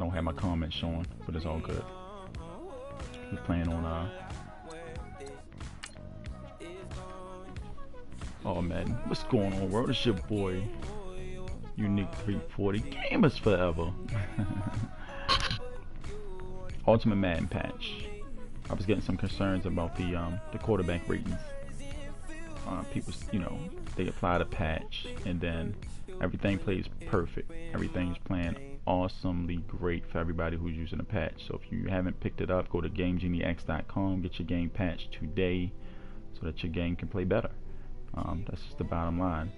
don't have my comments showing, but it's all good. We're playing on oh Madden. What's going on, world? It's your boy Unique 340 Gamers Forever. Ultimate Madden patch. I was getting some concerns about the quarterback ratings. People, you know, they apply the patch and then everything plays perfect. Everything's playing awesomely great for everybody who's using the patch. So if you haven't picked it up, go to GameGenieX.com, get your game patched today so that your game can play better. That's just the bottom line.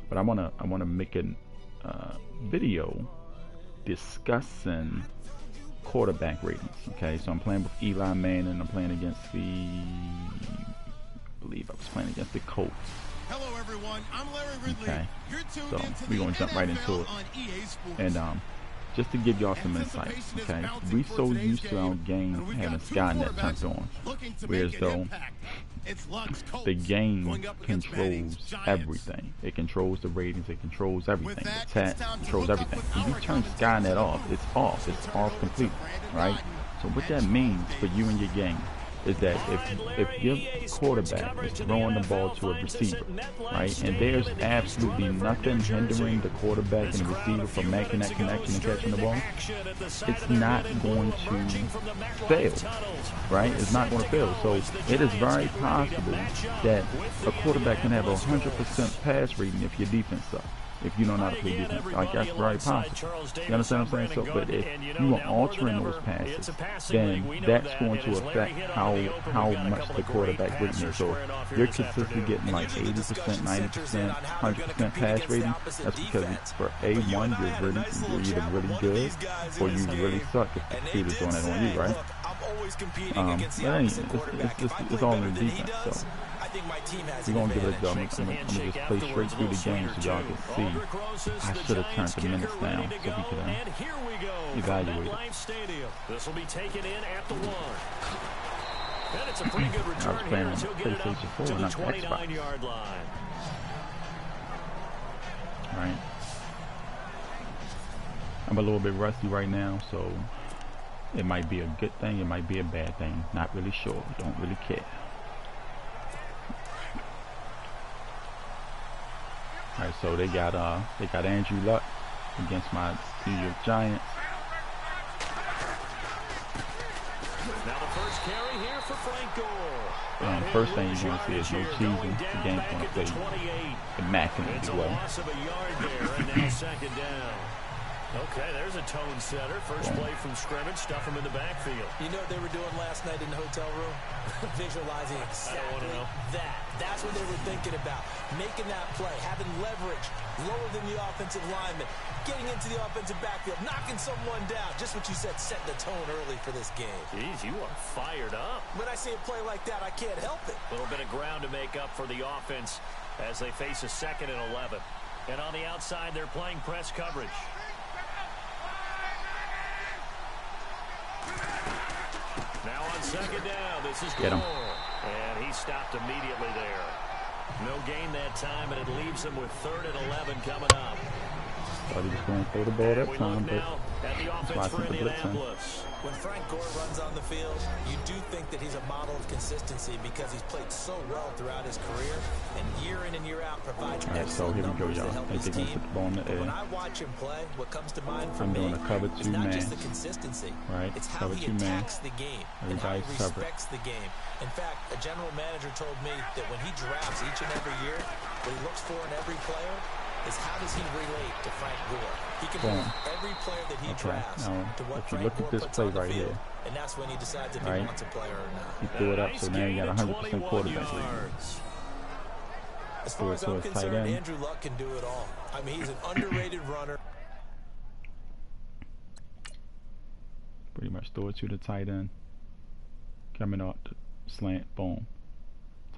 But I wanna make a video discussing quarterback ratings. Okay, so I'm playing with Eli Manning. I'm playing against I believe I was playing against the Colts. Hello everyone, I'm Larry Ridley. Okay, You're tuned so into we're gonna jump right into it. And just to give y'all some insight, okay, we so used to our game having Skynet turned on, whereas though the game controls everything. It controls the ratings, it controls everything, the stats, controls everything. When you turn Skynet off, it's off completely, right? So what that means for you and your game is that if your quarterback is throwing the ball to a receiver, right, and there's absolutely nothing hindering the quarterback and the receiver from making that connection and catching the ball, it's not going to fail, right? It's not going to fail. So it is very possible that a quarterback can have a 100% pass rating if your defense sucks. If you don't know how to play defense, like that's very possible. You understand what I'm saying? So, but if you are altering those passes, then that's going to affect how much the quarterback rating is. So if you're consistently getting like 80%, 90%, 100% pass rating, that's because for A1 you're either really good or you really suck if the receiver's doing that on you, right? But it's all in the defense. So we're gonna give it a go. I'm gonna just play straight through the game so y'all can see. I should have turned the minutes down so we could evaluate it. This will be taken in at the 1. And it's a pretty good return. I was playing on PlayStation 4, not the Xbox. Line. Right. I'm a little bit rusty right now, so it might be a good thing, it might be a bad thing. Not really sure. Don't really care. Alright, so they got Andrew Luck against my New York Giants. Now the first carry here for Frank Gore. And first thing you're going to see is no cheesing. The game's going to play immaculately well. Loss of a yard there, and now second down. Okay, there's a tone setter. First play from scrimmage, stuff him in the backfield. You know what they were doing last night in the hotel room? Visualizing exactly that. That's what they were thinking about. Making that play, having leverage, lower than the offensive lineman, getting into the offensive backfield, knocking someone down. Just what you said, setting the tone early for this game. Jeez, you are fired up. When I see a play like that, I can't help it. A little bit of ground to make up for the offense as they face a 2nd and 11. And on the outside, they're playing press coverage. Now on second down, this is Gore. And he stopped immediately there. No gain that time, and it leaves him with 3rd and 11 coming up. Thought he was going to throw the ball that time, but that's why I think the blitz in. When Frank Gore runs on the field, you do think that he's a model of consistency because he's played so well throughout his career, and year in and year out provides excellent numbers to help his team. When I watch him play, what comes to mind for me is not just the consistency, it's how he attacks the game and how he respects the game. In fact, a general manager told me that when he drafts each and every year, what he looks for in every player is how does he relate to Frank Gore. He can bring every player that he drafts to what Frank Gore puts on the field, and that's when he decides if he wants a player or not. He threw it up, so now you got 100% quarterback rating. As far as I'm concerned, Andrew Luck can do it all. I mean, he's an underrated runner. Pretty much throw it to the tight end. Coming out the slant, boom.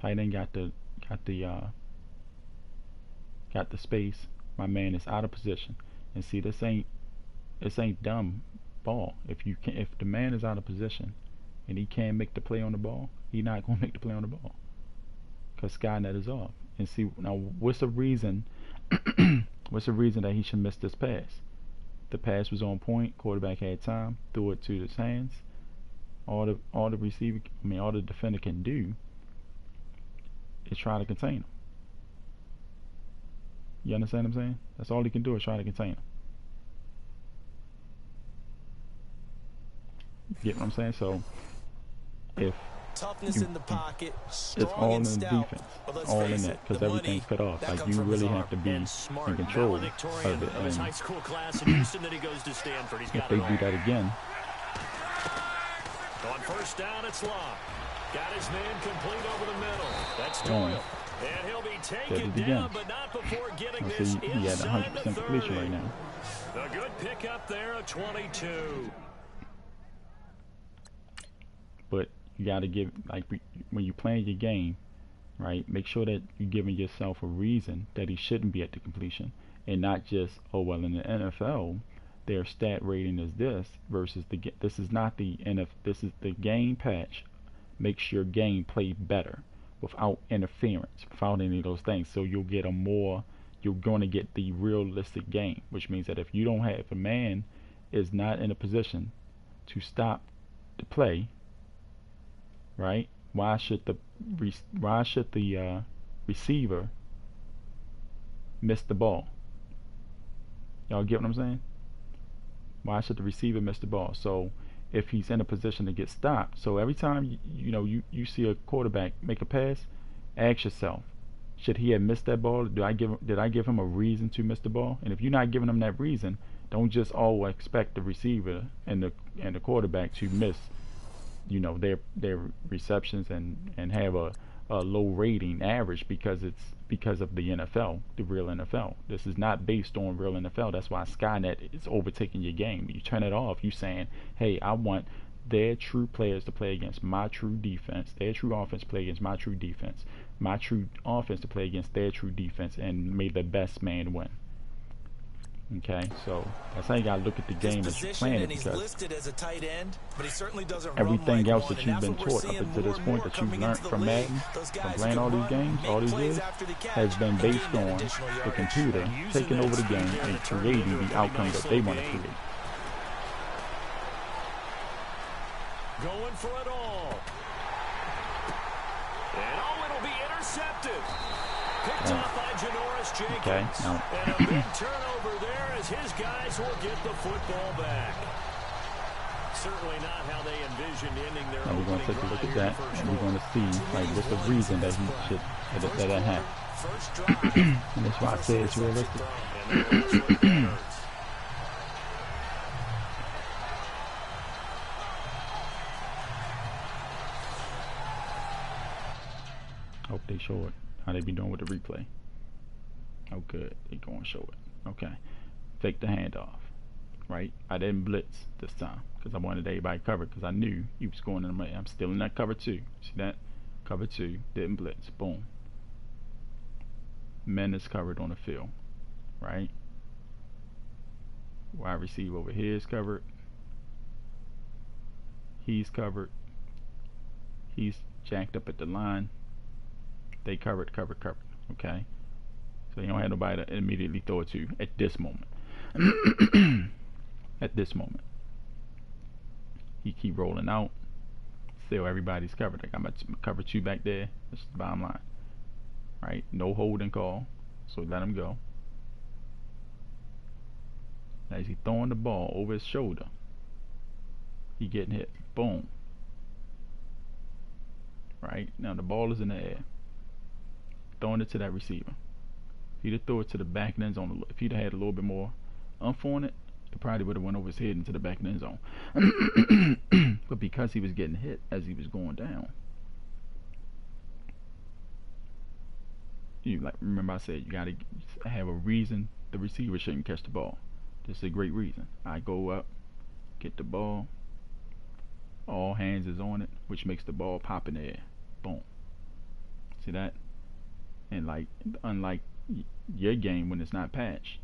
Tight end got the space. My man is out of position. And see, this ain't dumb ball. If the man is out of position and he can't make the play on the ball, he's not gonna make the play on the ball. Because Skynet is off. And see, now what's the reason what's the reason that he should miss this pass? the pass was on point, quarterback had time, threw it to his hands. All the receiver, all the defender can do is try to contain him. You understand what I'm saying? That's all he can do is try to contain him. Get what I'm saying? So if toughness in the pocket, it's all in the defense, all in that, because everything's cut off. Like, you really have to be in control of it. And if they do that again, on first down, it's Long. Got his man complete over the middle. That's Doyle. And he'll be taken down, but not before getting this inside the 30. Completion right now. A good pickup there, a 22. But you got to give, like, when you're playing your game, right, make sure that you're giving yourself a reason that he shouldn't be at the completion, and not just, oh, well, in the NFL, their stat rating is this versus this is not the this is the game patch makes your game play better without interference, without any of those things. So you're going to get the realistic game, which means that if a man is not in a position to stop the play, right? Why should the receiver miss the ball? Y'all get what I'm saying? Why should the receiver miss the ball? So if he's in a position to get stopped, so every time you see a quarterback make a pass, ask yourself, should he have missed that ball? Did I give him a reason to miss the ball? And if you're not giving him that reason, don't just always expect the receiver and the quarterback to miss their receptions and have a low rating average because of the NFL, the real NFL. This is not based on real NFL. That's why Skynet is overtaking your game. You turn it off, you saying, hey, I want their true players to play against my true defense, their true offense play against my true defense, my true offense to play against their true defense, and may the best man win. Okay, so that's how you gotta look at the game as you're playing it, because everything else that you've been taught up until this point that you've learned from Madden, from playing all these games, all these years, has been based on the computer taking over the game and creating the outcome that they want to create. Going for it all. And it'll be intercepted. Picked off by Janoris Jenkins. Okay, now. And a big turnover there as his guys will get the football back. Certainly not how they envisioned ending their now we're going to take a look at that, and we're going to see what's the reason that he should that happened. And that's why I say it's realistic. Hope they show it. How they be doing with the replay? Oh, good. They going to show it. Okay. Fake the handoff. Right? I didn't blitz this time because I wanted everybody covered, because I knew he was going in the way. I'm still in that cover 2. See that? Cover 2. Didn't blitz. Boom. Men is covered on the field. Right? Wide receiver over here is covered. He's covered. He's jacked up at the line. They covered. Okay? So you don't have nobody to immediately throw it to at this moment. At this moment. He keep rolling out. Still everybody's covered. I got my cover 2 back there. That's the bottom line. Right? No holding call. So let him go. As he throwing the ball over his shoulder, he getting hit. Boom. Right? Now the ball is in the air. Throwing it to that receiver. If he'd have thrown it to the back of the end zone, if he'd have had a little bit more umph on it, it probably would have went over his head into the back of the end zone. But because he was getting hit as he was going down, remember I said you gotta have a reason the receiver shouldn't catch the ball. This is a great reason. I go up, get the ball, all hands is on it, which makes the ball pop in the air. Boom. See that? And unlike your game when it's not patched,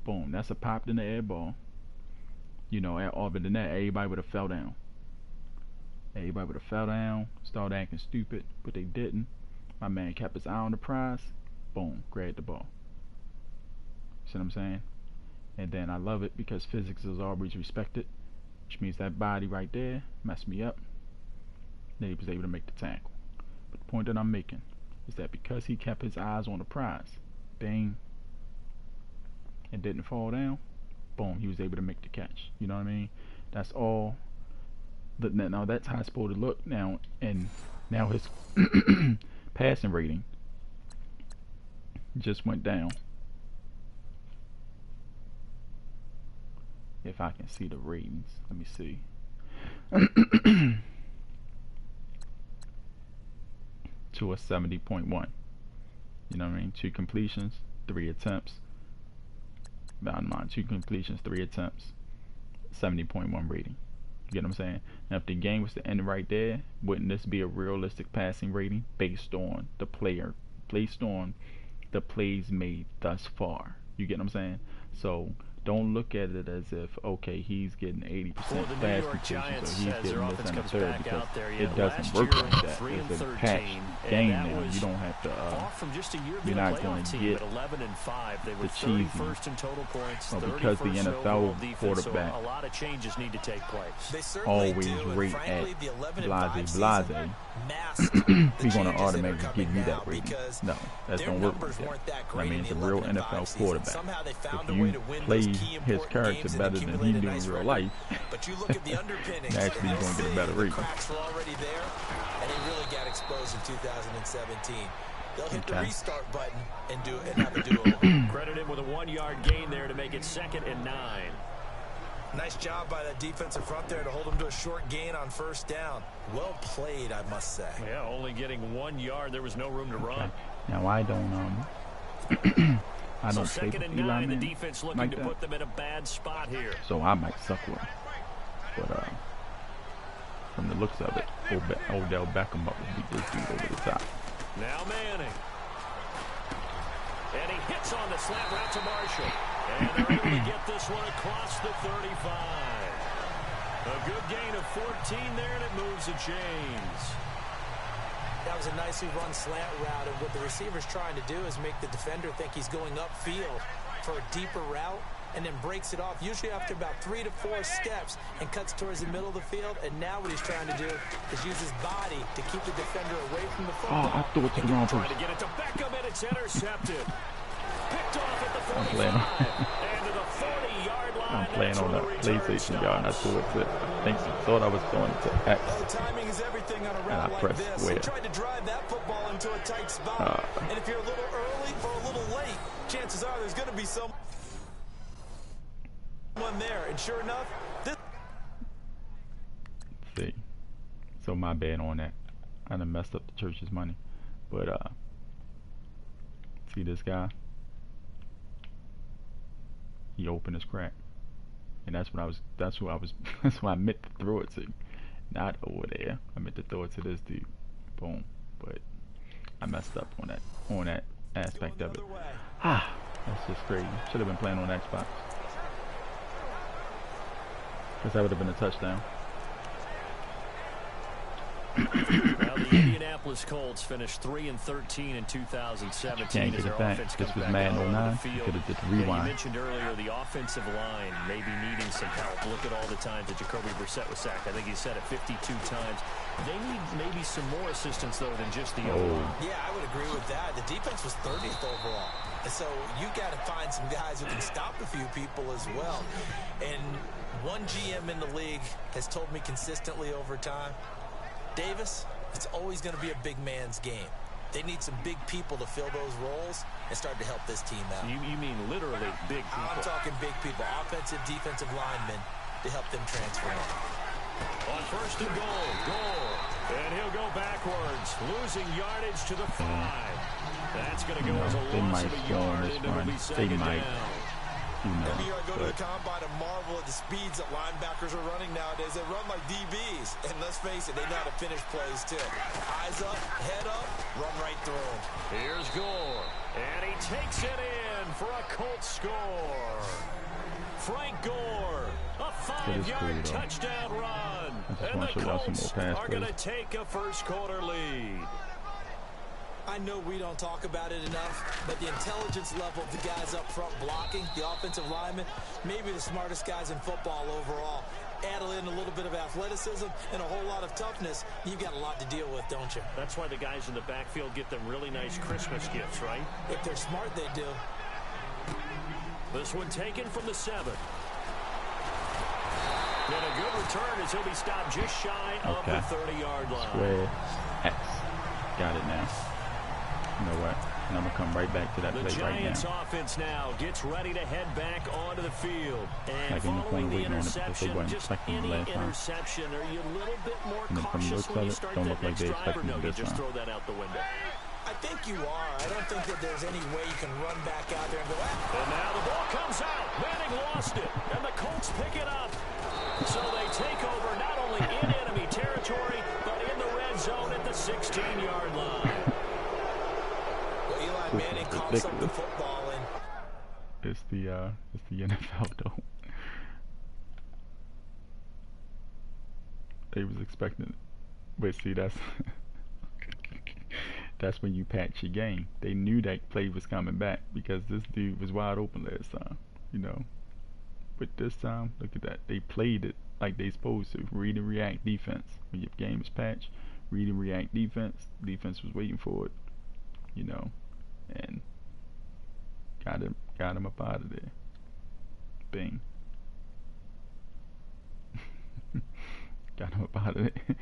boom, that's a popped in the air ball. Other than that, everybody would have fell down. Everybody would have fell down, started acting stupid, but they didn't. My man kept his eye on the prize. Boom, grabbed the ball. See what I'm saying? And then I love it because physics is always respected, which means that body right there messed me up. Then he was able to make the tackle. But the point that I'm making is that because he kept his eyes on the prize, bang, and didn't fall down, boom, he was able to make the catch. You know what I mean? That's all. Now that's how it's supposed to look now, and now his passing rating just went down. If I can see the ratings, let me see. To a 70.1. You know what I mean? 2 completions, 3 attempts. Bound in mind, 2 completions, 3 attempts, 70.1 rating. You get what I'm saying? Now, if the game was to end right there, wouldn't this be a realistic passing rating based on the plays made thus far? You get what I'm saying? So don't look at it as if, okay, he's getting 80% pass completion, so he's getting this and a third, because it doesn't work like that. It's a patched game now. You don't have to, you're not going to get the cheesy. Well, because the NFL quarterback always rate at blase, he's going to automatically give you that rating. No, that don't work like that. I mean, it's a real NFL quarterback. If you play his character better than he do in real life, naturally you're going to get a better rating. And he really got exposed in 2017. They'll hit the restart button and have a do-over. Credit him with a 1-yard gain there to make it 2nd and 9. Nice job by that defensive front there to hold him to a short gain on 1st down. Well played, I must say. Yeah, only getting 1 yard. There was no room to run. Now I don't I don't play with Eli Manning the defense looking like to that. Put them in a bad spot here. So I might suck with him. But from the looks of it, Odell Beckham up will beat this dude over the top. Now Manning. And he hits on the slant route to Marshall. And they're able to get this one across the 35. A good gain of 14 there, and it moves the chains. That was a nicely run slant route, and what the receiver's trying to do is make the defender think he's going upfield for a deeper route, and then breaks it off, usually after about 3 to 4 steps, and cuts towards the middle of the field. And now what he's trying to do is use his body to keep the defender away from the football. Oh, I threw it to the wrong person. Trying to get it to Beckham, and it's intercepted. Picked off at the 45. I'm playing and to the 40-yard line. I'm playing on that PlayStation, y'all, and I threw it to, I thought I was throwing it to X. Timing is everything on a And route I like pressed this. square. He tried to drive that football into a tight spot. And if you're a little early or a little late, chances are there's going to be someone there. And sure enough, this. See, so my bad on that. I done messed up the church's money, but see this guy? He opened his crack, and that's what I meant to throw it to, not over there. I meant to throw it to this dude. Boom. But I messed up on that aspect of it. That's just crazy. Should have been playing on Xbox, because that would have been a touchdown. Well, the Indianapolis Colts finished 3-13 in 2017. Can't get it back. This was Madden 09. You could have just rewind. You mentioned earlier the offensive line maybe needing some help. Look at all the times that Jacoby Brissett was sacked. I think he said it 52 times. They need maybe some more assistance, though, than just the O-line. Yeah, I would agree with that. The defense was 30th overall. And so you got to find some guys who can stop a few people as well. And one GM in the league has told me consistently over time, Davis, it's always going to be a big man's game. They need some big people to fill those roles and start to help this team out. You mean literally big people? I'm talking big people, offensive, defensive linemen, to help them transform. On 1st and goal. And he'll go backwards, losing yardage to the 5. That's going to go as a loss of a yard, and it'll be 2nd down. Every year I go to the combine and marvel at the speeds that linebackers are running nowadays. They run like DBs. And let's face it, they know how to finish plays too. Eyes up, head up, run right through them. Here's Gore. And he takes it in for a Colts score. Frank Gore, a 5-yard touchdown run. And the Colts are going to take a first quarter lead. I I know we don't talk about it enough, but the intelligence level of the guys up front blocking, the offensive linemen, maybe the smartest guys in football overall. Add in a little bit of athleticism and a whole lot of toughness, you've got a lot to deal with, don't you? That's why the guys in the backfield get them really nice Christmas gifts, right? If they're smart, they do. This one taken from the 7. And a good return as he'll be stopped just shy of the 30-yard line. Square X. Got it now. You know what? And I'm going to come right back to that play right now. The Giants offense now gets ready to head back onto the field. And following the interception, just any interception, are you a little bit more cautious when you start that next drive, or no, you just throw that out the window? I think you are. I don't think that there's any way you can run back out there and go, ah. And now the ball comes out. Manning lost it, and the Colts pick it up. So they take over not only in enemy territory, but in the red zone at the 16-yard line. Well, Eli Manning coughs up the football, and it's the NFL though. They was expecting it. But see, that's that's when you patch your game. They knew that play was coming back because this dude was wide open last time, you know. But this time, look at that. They played it like they supposed to. Read and react defense. When your game is patched, read and react defense. Defense was waiting for it, you know, and got him up out of there. Bing. Got him up out of there.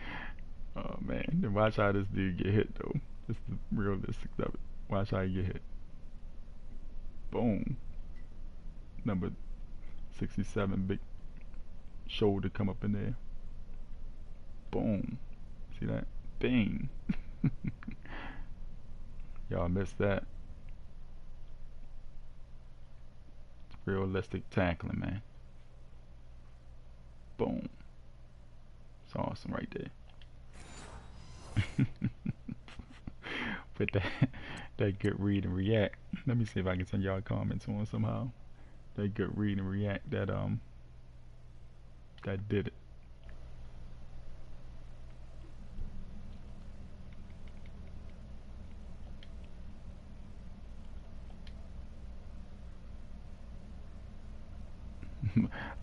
Oh man. Then watch how this dude get hit though. This is the realistic of it. Watch how he get hit. Boom. Number 67, big shoulder come up in there. Boom. See that? Bing. Y'all missed that. It's realistic tackling, man. Boom. It's awesome right there. But that good read and react. Let me see if I can send y'all comments on somehow. That good read and react that did it.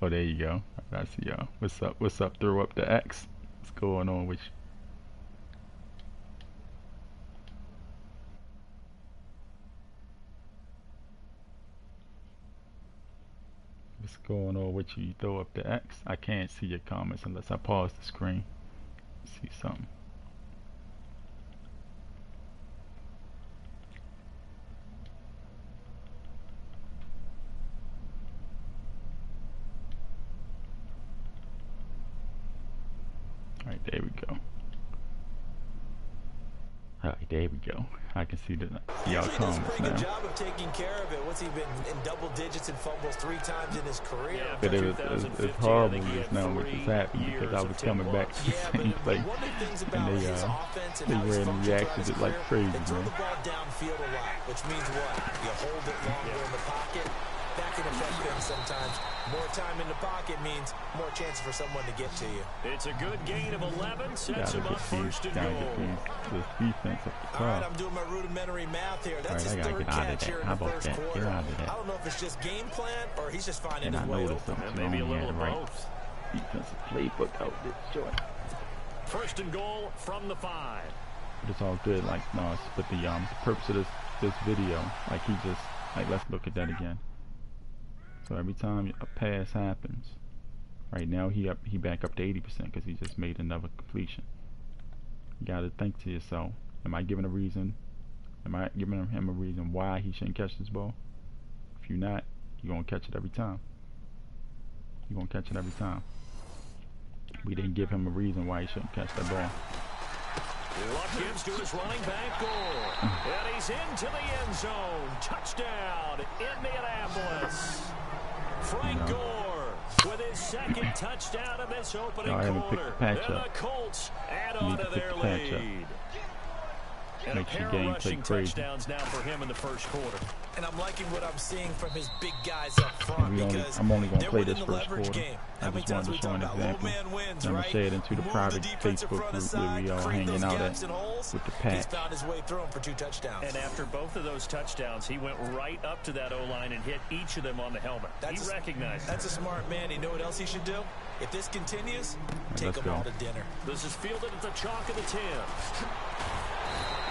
Oh, there you go. I see y'all. What's up? What's up? Throw up the X. What's going on with you? What's going on with you? You throw up the X. I can't see your comments unless I pause the screen. See something. Alright, there we go. Alright, there we go. I can see y'all comments now. Pretty good job of taking care of it. What's he been in double digits in fumbles 3 times in his career? Yeah, but it's horrible just now what just happened because I was coming back to the same place and they ran and reacted it like crazy, man. They throw the ball downfield a lot, which means what? You hold it longer in the pocket. That can affect them sometimes. More time in the pocket means more chance for someone to get to you. It's a good gain of 11. Sets him up first and goal. This defense up the top. All right, I'm doing my rudimentary math here. That's his third catch here in the first quarter. I don't know if it's just game plan or he's just finding his way open. Maybe a little of both. Defensive playbook out this joint. First and goal from the 5. But it's all good. Like no, but the purpose of this video, like he just let's look at that again. So every time a pass happens, right now he back up to 80% because he just made another completion. You gotta think to yourself: am I giving a reason? Am I giving him a reason why he shouldn't catch this ball? If you're not, you're gonna catch it every time. You're gonna catch it every time. We didn't give him a reason why he shouldn't catch that ball. Luck gives to his running back goal, and he's into the end zone. Touchdown, Indianapolis. Frank Gore with his second touchdown of this opening quarter. And the Colts add on to their lead. And a pair of rushing touchdowns now for him in the first quarter. And I'm liking what I'm seeing from his big guys up front because I'm only going to play this the first quarter. game. I just wanted to show an example. Wins, I'm going to share it into the private Facebook group aside, where we all hanging out at with the pack. He's found his way through for 2 touchdowns. And after both of those touchdowns, he went right up to that O-line and hit each of them on the helmet. He recognized That's a smart man. You know what else he should do? If this continues, take them all to dinner. This is fielded at the chalk of the 10.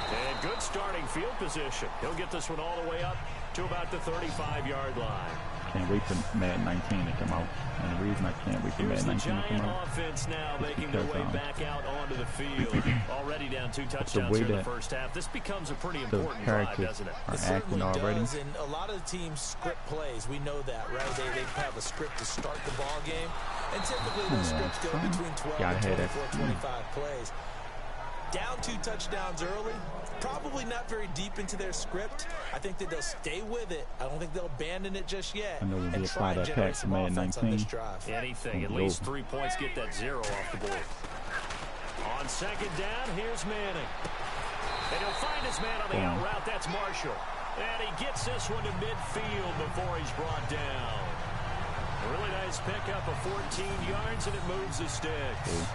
And good starting field position. He'll get this one all the way up to about the 35-yard line. Can't wait for Madden 19 to come out. And the reason I can't wait for Madden 19 to come out offense now making their way back out onto the field. Already down 2 touchdowns here in the first half. This becomes a pretty important drive, doesn't it? It certainly does, and a lot of the teams script plays. We know that, right? They have a script to start the ball game. And typically those scripts go between 12 and 24, 25 plays. Down 2 touchdowns early, probably not very deep into their script. I think that they'll stay with it. I don't think they'll abandon it just yet. I know when we apply that pack to Madden 19. Anything, at least 3 points, get that 0 off the board. On second down, here's Manning. And he'll find his man on the out route. That's Marshall. And he gets this one to midfield before he's brought down. A really nice pickup of 14 yards, and it moves the sticks.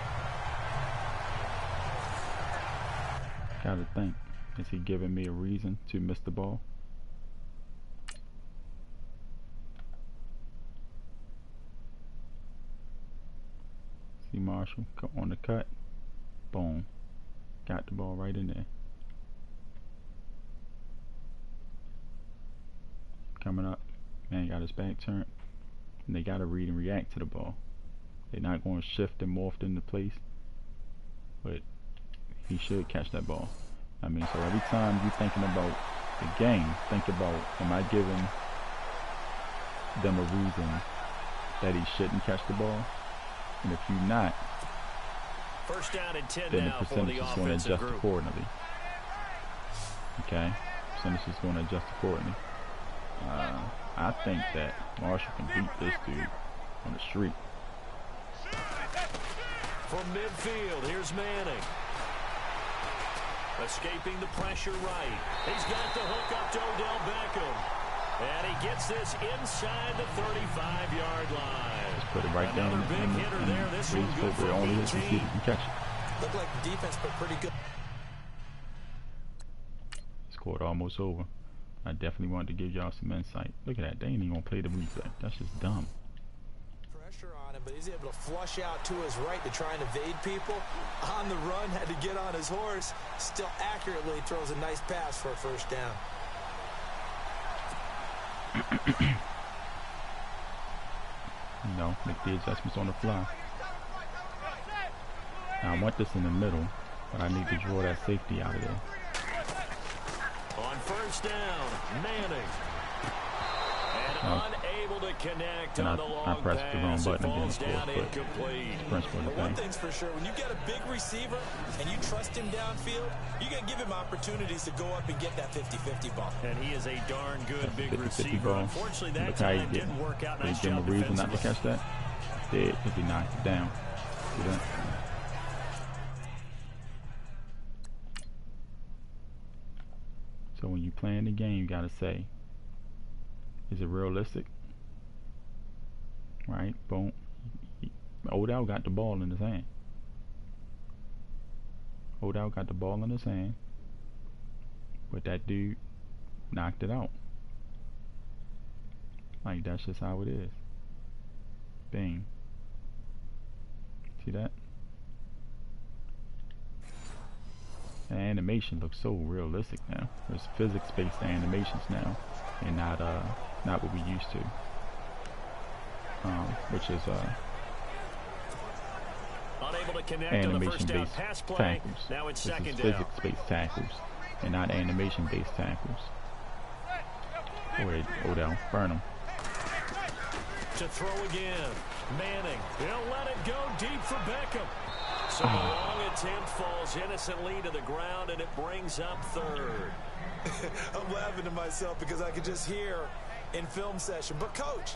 Gotta think, is he giving me a reason to miss the ball? See Marshall on the cut. Boom. Got the ball right in there. Coming up. Man got his back turned. And they gotta read and react to the ball. They're not going to shift and morph into place. But he should catch that ball. I mean, so every time you're thinking about the game, think about, am I giving them a reason that he shouldn't catch the ball? And if you're not, first down and 10 then now the percentage is going to adjust accordingly. Okay? Percentage is going to adjust accordingly. I think that Marshall can beat this dude on the street. From midfield, here's Manning. Escaping the pressure right. He's got the hook up to Odell Beckham. And he gets this inside the 35-yard line. Just put it right down Another big hitter there. This one good for only is to see if he can catch it. Looked like the defense, but pretty good. This quarter almost over. I definitely wanted to give y'all some insight. Look at that. They ain't even going to play the replay. That's just dumb. Pressure on him, but he's able to flush out to his right to try and evade people. On the run, had to get on his horse. Still accurately throws a nice pass for a first down. No, make the adjustments on the fly. Now I want this in the middle, but I need to draw that safety out of there. On first down, Manning. And unable to connect on the long I pressed the wrong button again, of course, but but one thing's for sure, when you got a big receiver and you trust him downfield, you got to give him opportunities to go up and get that 50-50 ball. And he is a darn good big 50-50 receiver. ball. Unfortunately, that Look how he time didn't work out. Nice give him job a reason not to defensively. catch that. Dead if he knocked it down. See that? So when you playing the game, you gotta say, is it realistic? Right? Boom. Odell got the ball in his hand. Odell got the ball in his hand, but that dude knocked it out. Like, that's just how it is. Bang. See that? The animation looks so realistic now. There's physics-based animations now, and not what we used to. Which is unable to connect animation-based tackles. Now it's this second is down. physics-based tackles, and not animation-based tackles. Go ahead, Odell, burn him. To throw again, Manning. He'll let it go deep for Beckham. So the long attempt falls innocently to the ground, and it brings up third. I'm laughing to myself because I could just hear in film session, but coach,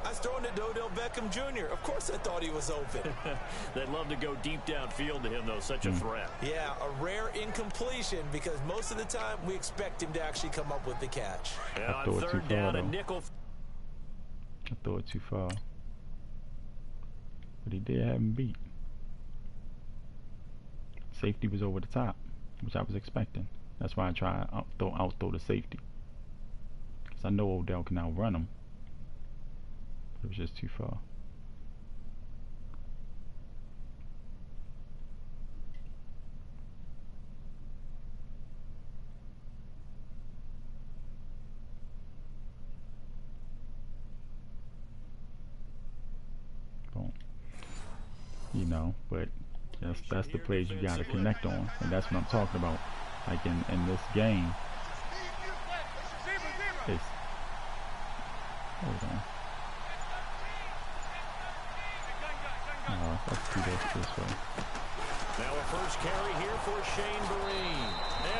I was throwing it to Odell Beckham Jr. Of course I thought he was open. They'd love to go deep downfield to him, though. Such a threat. Yeah, a rare incompletion because most of the time we expect him to actually come up with the catch. And on third down, a nickel. I threw it too far. But he did have him beat. Safety was over the top, which I was expecting. That's why I tried to outthrow the safety. Because I know Odell can outrun him. It was just too far. Boom. You know, but that's the plays you gotta connect on, and that's what I'm talking about. Like in this game, it's hold on. Let's do this way. Now a first carry here for Shane Vereen.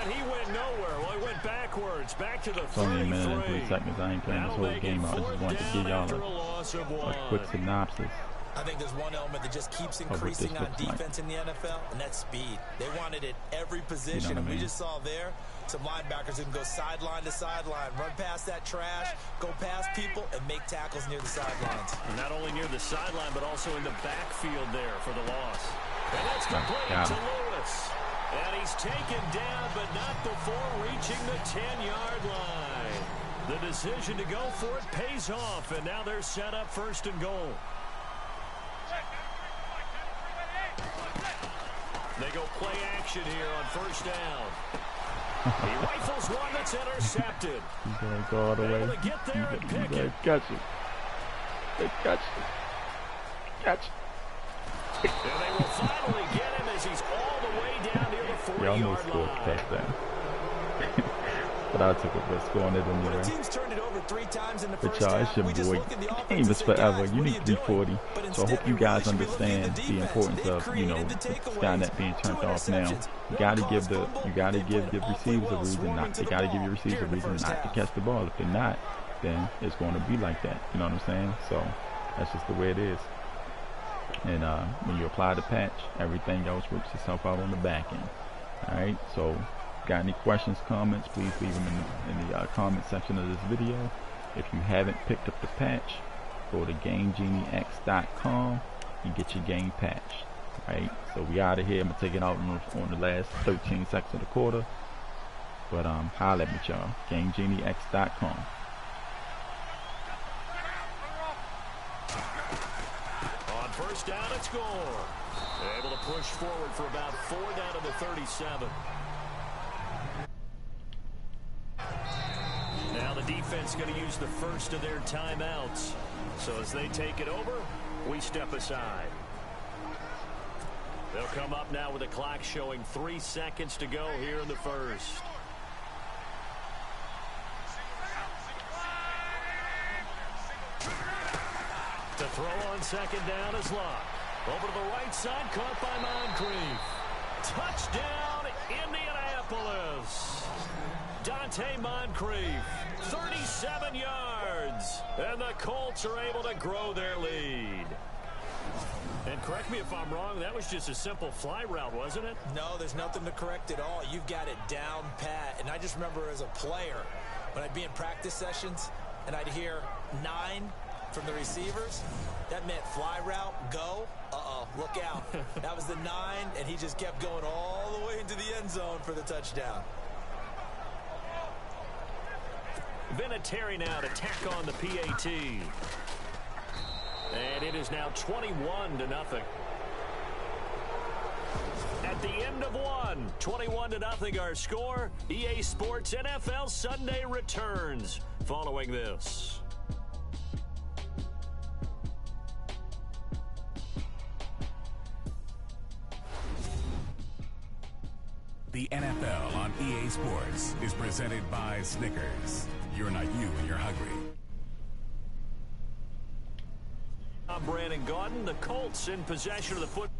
And he went nowhere. Well, he went backwards. Back to the 33. It's only a minute and 3 seconds. I ain't playing this whole game out. I just wanted to give y'all a quick synopsis. I think there's one element that just keeps increasing on defense in the NFL, and that's speed. They wanted it every position, and we just saw there some linebackers who can go sideline to sideline, run past that trash, go past people, and make tackles near the sidelines. And not only near the sideline, but also in the backfield there for the loss. And that's completed to Lewis. And he's taken down, but not before reaching the 10-yard line. The decision to go for it pays off, and now they're set up first and goal. They go play action here on first down. He rifles one that's intercepted. He's going to go all the way. Able to get there and pick it. Catch it. They catch it. Catch it. And they will finally get him as he's all the way down near the 40-yard line. Touchdown. But I took it for scoring it anyway. When a team's turned it over 3 times in the but first y'all, half, it's your boy. Game is forever. You need 340. So I hope you guys understand the importance of, you know, Skynet being turned off now. You gotta give the receivers a reason not. They gotta give your receivers a reason not to catch the ball. If they're not, then it's going to be like that. You know what I'm saying? So that's just the way it is. And when you apply the patch, everything else works itself out on the back end. All right. So. Got any questions, comments, please leave them in the comment section of this video. If you haven't picked up the patch, go to GameGenieX.com and get your game patch. Right, so we out of here. I'm gonna take it out on the last 13 seconds of the quarter. But holla at me, y'all. GameGenieX.com. On first down, it's Gore. Able to push forward for about 4 down to the 37. Now the defense going to use the first of their timeouts. So as they take it over, we step aside. They'll come up now with the clock showing 3 seconds to go here in the first. To throw on second down is Luck. Over to the right side, caught by Moncrief. Touchdown, Indianapolis. Dante Moncrief, 37 yards. And the Colts are able to grow their lead. And correct me if I'm wrong, that was just a simple fly route, wasn't it? No, there's nothing to correct at all. You've got it down pat. And I just remember as a player, when I'd be in practice sessions and I'd hear 9 from the receivers, that meant fly route, go, look out. That was the 9, and he just kept going all the way into the end zone for the touchdown. Vinatieri now to tack on the PAT. And it is now 21-0. At the end of one, 21-0 our score. EA Sports NFL Sunday returns following this. The NFL on EA Sports is presented by Snickers. You're not you when you're hungry. I'm Brandon Gaudin. The Colts in possession of the football.